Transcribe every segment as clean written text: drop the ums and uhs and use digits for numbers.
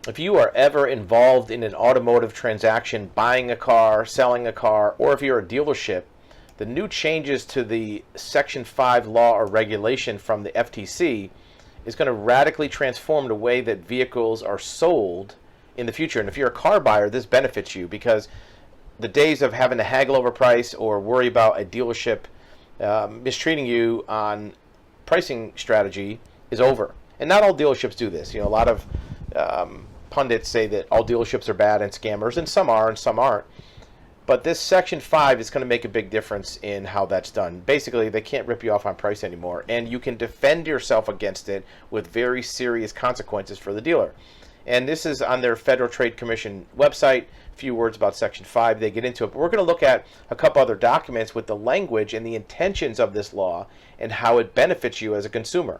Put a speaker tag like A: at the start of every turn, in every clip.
A: If you are ever involved in an automotive transaction, buying a car, selling a car, or if you're a dealership, the new changes to the Section 5 law or regulation from the FTC is going to radically transform the way that vehicles are sold in the future. And if you're a car buyer, this benefits you because the days of having to haggle over price or worry about a dealership mistreating you on pricing strategy is over. And not all dealerships do this. You know, a lot of pundits say that all dealerships are bad and scammers, and some are and some aren't. But this Section 5 is going to make a big difference in how that's done. Basically, they can't rip you off on price anymore, and you can defend yourself against it with very serious consequences for the dealer. And this is on their Federal Trade Commission website. A few words about Section 5. They get into it. But we're going to look at a couple other documents with the language and the intentions of this law and how it benefits you as a consumer.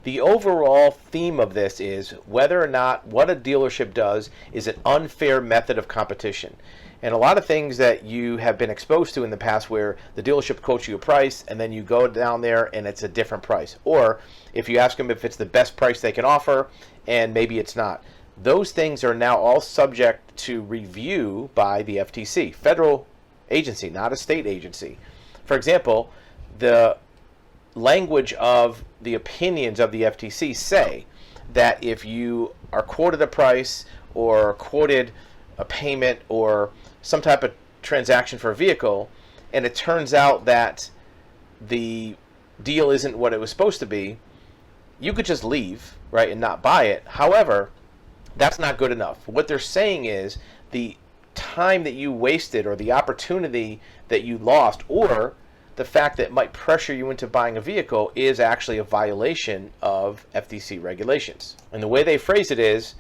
A: The overall theme of this is whether or not what a dealership does is an unfair method of competition. And a lot of things that you have been exposed to in the past where the dealership quotes you a price and then you go down there and it's a different price. Or if you ask them if it's the best price they can offer and maybe it's not. Those things are now all subject to review by the FTC, federal agency, not a state agency. For example, the language of the opinions of the FTC say that if you are quoted a price or quoted a payment or some type of transaction for a vehicle and it turns out that the deal isn't what it was supposed to be, you could just leave, right, and not buy it. However, that's not good enough. What they're saying is the time that you wasted or the opportunity that you lost or the fact that it might pressure you into buying a vehicle is actually a violation of FTC regulations. And the way they phrase it is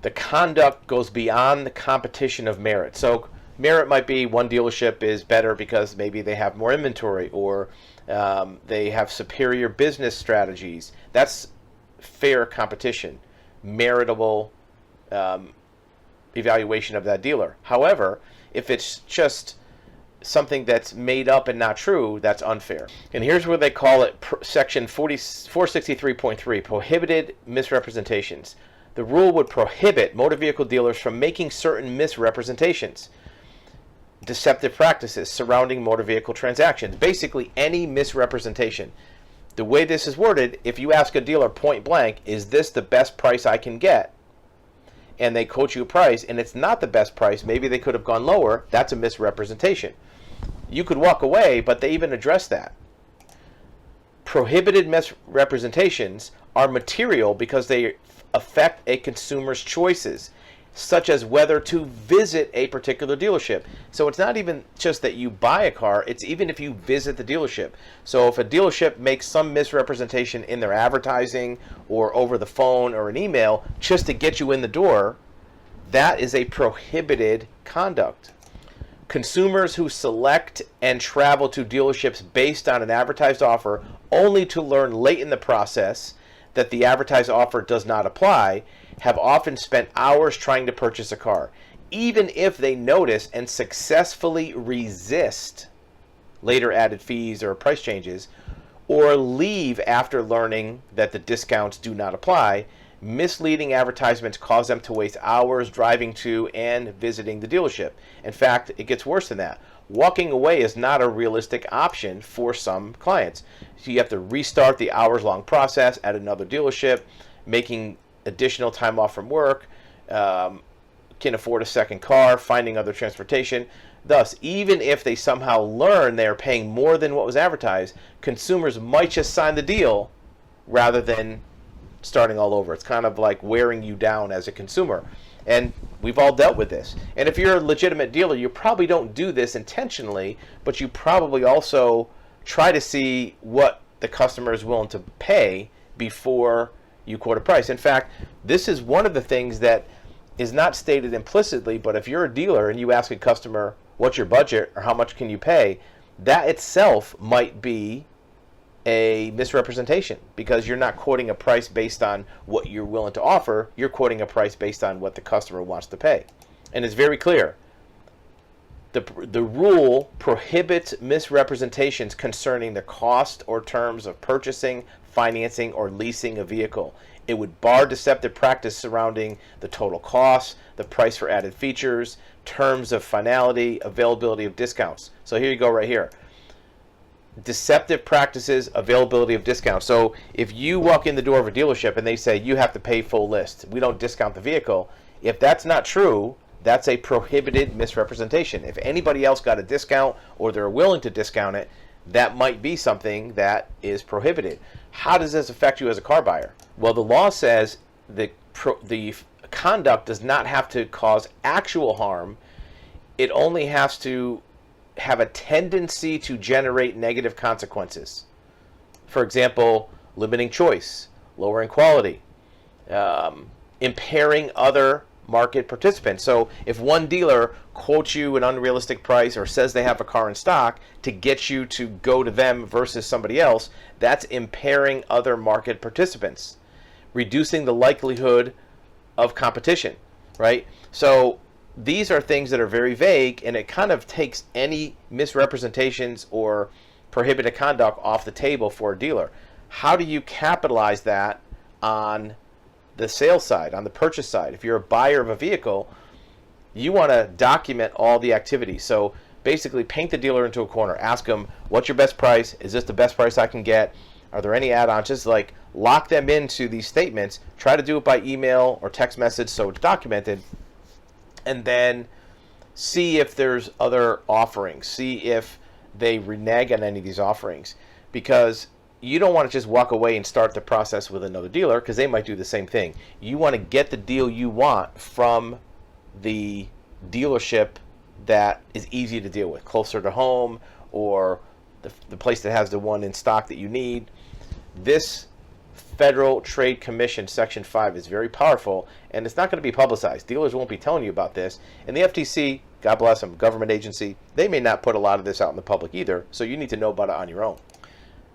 A: the conduct goes beyond the competition of merit. So merit might be one dealership is better because maybe they have more inventory or they have superior business strategies. That's fair competition, meritable evaluation of that dealer. However, if it's just something that's made up and not true, that's unfair. And here's where they call it Section 463.3, prohibited misrepresentations. The rule would prohibit motor vehicle dealers from making certain misrepresentations, deceptive practices surrounding motor vehicle transactions, basically any misrepresentation. The way this is worded, if you ask a dealer point blank, is this the best price I can get? And they quote you a price and it's not the best price, maybe they could have gone lower, that's a misrepresentation. You could walk away, but they even address that. Prohibited misrepresentations are material because they affect a consumer's choices, such as whether to visit a particular dealership. So it's not even just that you buy a car, it's even if you visit the dealership. So if a dealership makes some misrepresentation in their advertising or over the phone or an email just to get you in the door, that is a prohibited conduct. Consumers who select and travel to dealerships based on an advertised offer only to learn late in the process that the advertised offer does not apply have often spent hours trying to purchase a car, even if they notice and successfully resist later added fees or price changes, or leave after learning that the discounts do not apply. Misleading advertisements cause them to waste hours driving to and visiting the dealership. In fact, it gets worse than that. Walking away is not a realistic option for some clients. So you have to restart the hours-long process at another dealership, making additional time off from work, can afford a second car, finding other transportation. Thus, even if they somehow learn they are paying more than what was advertised, consumers might just sign the deal rather than starting all over. It's kind of like wearing you down as a consumer. And we've all dealt with this. And if you're a legitimate dealer, you probably don't do this intentionally, but you probably also try to see what the customer is willing to pay before you quote a price. In fact, this is one of the things that is not stated implicitly, but if you're a dealer and you ask a customer, what's your budget or how much can you pay, that itself might be a misrepresentation because you're not quoting a price based on what you're willing to offer, you're quoting a price based on what the customer wants to pay. And it's very clear. The rule prohibits misrepresentations concerning the cost or terms of purchasing, financing, or leasing a vehicle. It would bar deceptive practice surrounding the total cost, the price for added features, terms of finality, availability of discounts. So here you go right here. Deceptive practices, availability of discounts. So if you walk in the door of a dealership and they say you have to pay full list, we don't discount the vehicle. If that's not true, that's a prohibited misrepresentation. If anybody else got a discount or they're willing to discount it, that might be something that is prohibited. How does this affect you as a car buyer? Well, the law says the conduct does not have to cause actual harm. It only has to have a tendency to generate negative consequences. For example, limiting choice, lowering quality, impairing other market participants. So if one dealer quotes you an unrealistic price or says they have a car in stock to get you to go to them versus somebody else, that's impairing other market participants, reducing the likelihood of competition, right? So these are things that are very vague, and it kind of takes any misrepresentations or prohibited conduct off the table for a dealer. How do you capitalize that on the sales side, on the purchase side? If you're a buyer of a vehicle, you want to document all the activity. So basically paint the dealer into a corner. Ask them, what's your best price? Is this the best price I can get? Are there any add-ons? Just like lock them into these statements. Try to do it by email or text message so it's documented. And then see if there's other offerings. See if they renege on any of these offerings. Because you don't want to just walk away and start the process with another dealer, because they might do the same thing. You want to get the deal you want from the dealership that is easy to deal with, closer to home, or the place that has the one in stock that you need. This Federal Trade Commission Section 5 is very powerful, and it's not going to be publicized. Dealers won't be telling you about this. And the FTC, God bless them, government agency, they may not put a lot of this out in the public either, so you need to know about it on your own.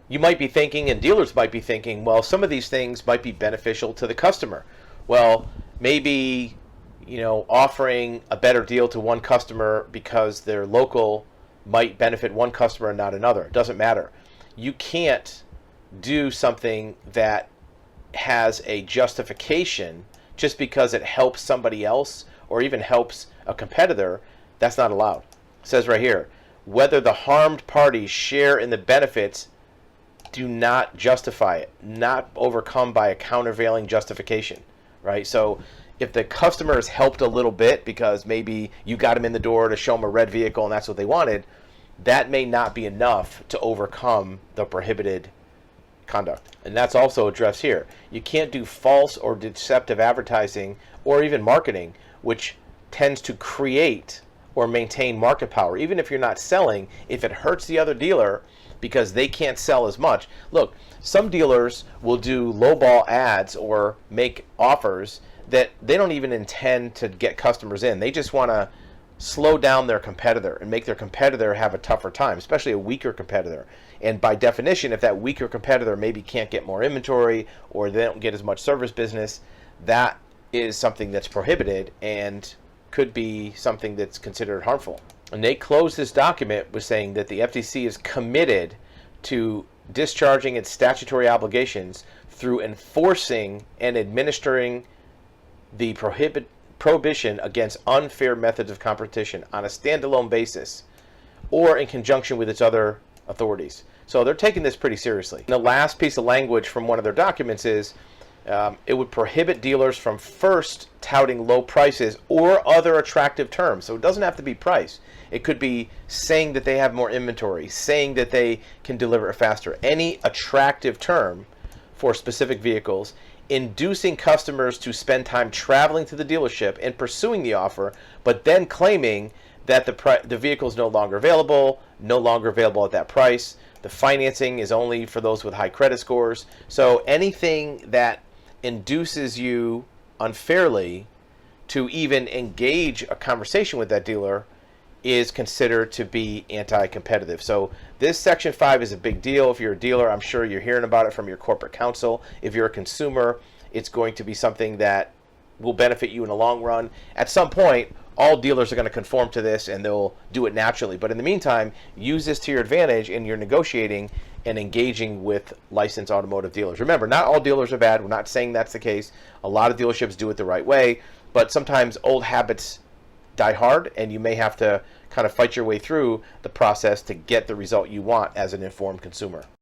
A: You might be thinking, and dealers might be thinking, well, some of these things might be beneficial to the customer. Well, maybe, offering a better deal to one customer because they're local might benefit one customer and not another. It doesn't matter. You can't do something that has a justification just because it helps somebody else or even helps a competitor. That's not allowed. It says right here, whether the harmed parties share in the benefits do not justify it, not overcome by a countervailing justification, right? So if the customer is helped a little bit because maybe you got them in the door to show them a red vehicle and that's what they wanted, that may not be enough to overcome the prohibited conduct. And that's also addressed here. You can't do false or deceptive advertising or even marketing, which tends to create or maintain market power. Even if you're not selling, if it hurts the other dealer because they can't sell as much. Look, some dealers will do lowball ads or make offers that they don't even intend to get customers in. They just want to slow down their competitor and make their competitor have a tougher time, especially a weaker competitor. And by definition, if that weaker competitor maybe can't get more inventory or they don't get as much service business, that is something that's prohibited and could be something that's considered harmful. And they closed this document with saying that the FTC is committed to discharging its statutory obligations through enforcing and administering the prohibition against unfair methods of competition on a standalone basis or in conjunction with its other authorities. So they're taking this pretty seriously. And the last piece of language from one of their documents is it would prohibit dealers from first touting low prices or other attractive terms. So it doesn't have to be price. It could be saying that they have more inventory, saying that they can deliver it faster. Any attractive term for specific vehicles, inducing customers to spend time traveling to the dealership and pursuing the offer, but then claiming that the vehicle is no longer available at that price. The financing is only for those with high credit scores. So anything that induces you unfairly to even engage a conversation with that dealer is considered to be anti-competitive. So this Section 5 is a big deal. If you're a dealer, I'm sure you're hearing about it from your corporate counsel. If you're a consumer, it's going to be something that will benefit you in the long run. At some point, all dealers are going to conform to this and they'll do it naturally. But in the meantime, use this to your advantage in your negotiating and engaging with licensed automotive dealers. Remember, not all dealers are bad. We're not saying that's the case. A lot of dealerships do it the right way, but sometimes old habits die hard, and you may have to kind of fight your way through the process to get the result you want as an informed consumer.